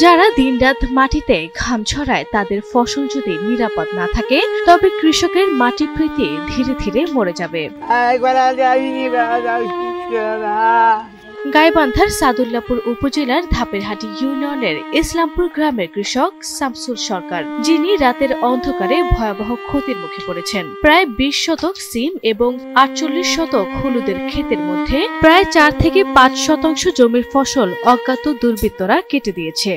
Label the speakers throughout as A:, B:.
A: যারা দিনরাত মাটিতে ঘাম ছড়ায় তাদের ফসল যদি নিরাপদ না থাকে তবে কৃষকের মাটি প্রীতি ধীরে ধীরে মরে যাবে। গাইবান্ধার সাদুল্লাপুর উপজেলার ধাপেরহাটি ইউনিয়নের ইসলামপুর গ্রামের কৃষক শামসুল সরকার, যিনি রাতের অন্ধকারে ভয়াবহ ক্ষতির মুখে পড়েছেন। প্রায় 20 শতক সিম এবং 48 শতক হলুদের ক্ষেতের মধ্যে প্রায় 4 থেকে 5 শতাংশ জমির ফসল অজ্ঞাত দুর্বৃত্তরা কেটে দিয়েছে।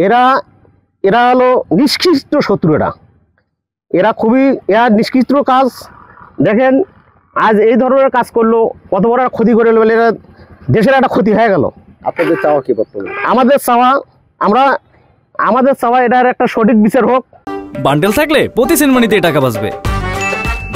B: এরা হলো নিষ্কৃষ্ট শত্রু। এরা খুবই নিষ্কৃষ্ট কাজ। দেখেন আজ এই ধরনের কাজ করলো, কত বড় ক্ষতি করে বলে এরা দেশের একটা ক্ষতি হয়ে গেল।
C: আপনাদের চাওয়া কি বর্তমানে?
B: আমাদের চাওয়া এটার একটা সঠিক বিচার হোক।
D: বান্ডেল থাকলে প্রতি সেনমানিতে টাকা বাঁচবে।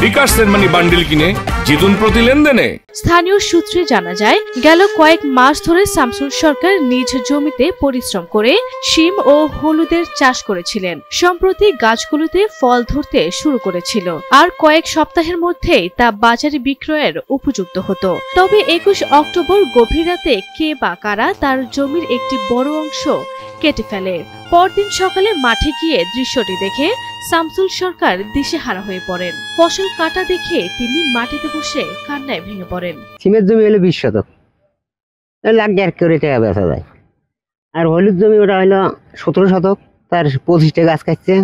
E: বিকাশ সেনমানি বান্ডেল কিনে জিতুন প্রতি লেনদেনে।
A: স্থানীয় সূত্রে জানা যায়, গেল কয়েক মাস ধরে শামসুল সরকার নিজ জমিতে পরিশ্রম করে শিম ও হলুদের চাষ করেছিলেন। সম্প্রতি গাছগুলোতে ফল ধরতে শুরু করেছিল, আর কয়েক সপ্তাহের মধ্যেই তা বাজারে বিক্রয়ের উপযুক্ত হতো। তবে 21 অক্টোবর গভীর রাতে কে বা কারা তার জমির একটি বড় অংশ কেটে ফেলে। পরদিন সকালে মাঠে গিয়ে দৃশ্যটি দেখে শামসুল সরকার দিশেহারা হয়ে পড়েন। ফসল কাটা দেখে তিনি মাটিতে বসে কান্নায় ভেঙে পড়েন।
B: সিমের জমি হলো 20 শতক, 1.5 করে টাকা বেচা যায়। আর হলুদ জমি ওটা হলো 17 শতক, তার 25টা গাছ কাটছে।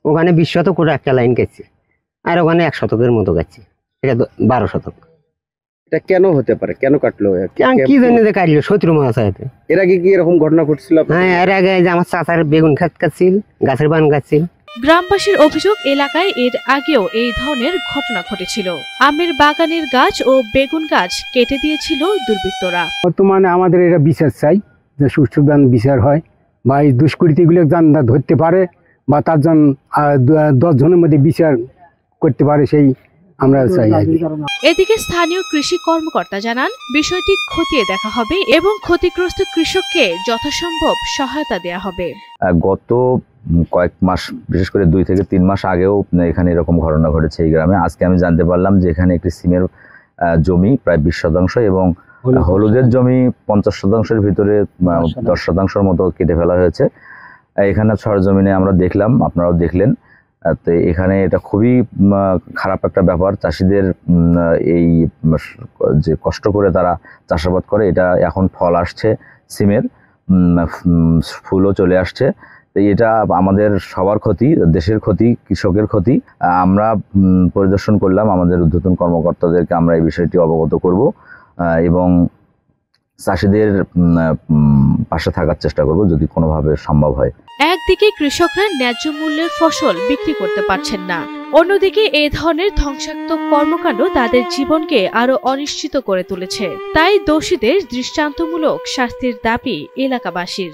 B: ওখানে 20 শতক ওটা একটা লাইন কাটছে, আর ওখানে 1 শতকের মতো কাটছে। এটা 12 শতক।
C: এটা কেন হতে পারে? কেন কাটলো?
B: কি জন্য যে কাটলো? শত্রু মাছ আছে।
C: এর আগে কি এরকম ঘটনা ঘটছিল?
B: হ্যাঁ, এর আগে যে আমার চাচার বেগুন ক্ষেত কাটছিল, গাছের বান কাটছিল।
A: গ্রামবাসীর অভিযোগ, এলাকায় এর আগেও এই ধরনের ঘটনা ঘটেছিল। আমের বাগানের গাছ ও বেগুন গাছ কেটে দিয়েছিল দুর্বৃত্তরা।
F: বর্তমানে আমাদের এটা বিচার চাই, যে সুষ্ঠু বিচার হয়, বা এই দুষ্কৃতীগুলো যান ধরতে পারে, বা তার জন 10 জনের মধ্যে বিচার করতে পারে, সেই আমরা চাই।
A: এদিকে স্থানীয় কৃষি কর্মকর্তা জানান, বিষয়টি খতিয়ে দেখা হবে এবং ক্ষতিগ্রস্ত কৃষককে যথাসম্ভব সহায়তা দেওয়া হবে।
G: গত কয়েক মাস, বিশেষ করে 2 থেকে 3 মাস আগেও এখানে এরকম ঘটনা ঘটেছে এই গ্রামে। আজকে আমি জানতে পারলাম যে এখানে একটি সিমের জমি প্রায় 20 শতাংশ এবং হলুদের জমি 50 শতাংশের ভিতরে 10 শতাংশের মতো কেটে ফেলা হয়েছে। এখানে সরজমিনে আমরা দেখলাম, আপনারাও দেখলেন। তো এখানে এটা খুবই খারাপ একটা ব্যাপার। চাষিদের এই যে কষ্ট করে তারা চাষাবাদ করে, এটা এখন ফল আসছে, সিমের ফুলও চলে আসছে। এটা আমাদের সবার ক্ষতি, দেশের ক্ষতি, কৃষকের ক্ষতি। আমরা পরিদর্শন করলাম, আমাদের ঊর্ধ্বতন কর্মকর্তাদেরকে আমরা এই বিষয়টি অবগত করব এবং চাষিদের পাশে থাকার চেষ্টা করব যদি কোনোভাবে সম্ভব হয়।
A: একদিকে কৃষকরা ন্যায্য মূল্যের ফসল বিক্রি করতে পারছেন না, অন্যদিকে এই ধরনের ধ্বংসাত্মক কর্মকাণ্ড তাদের জীবনকে আরো অনিশ্চিত করে তুলেছে। তাই দোষীদের দৃষ্টান্তমূলক শাস্তির দাবি এলাকাবাসীর।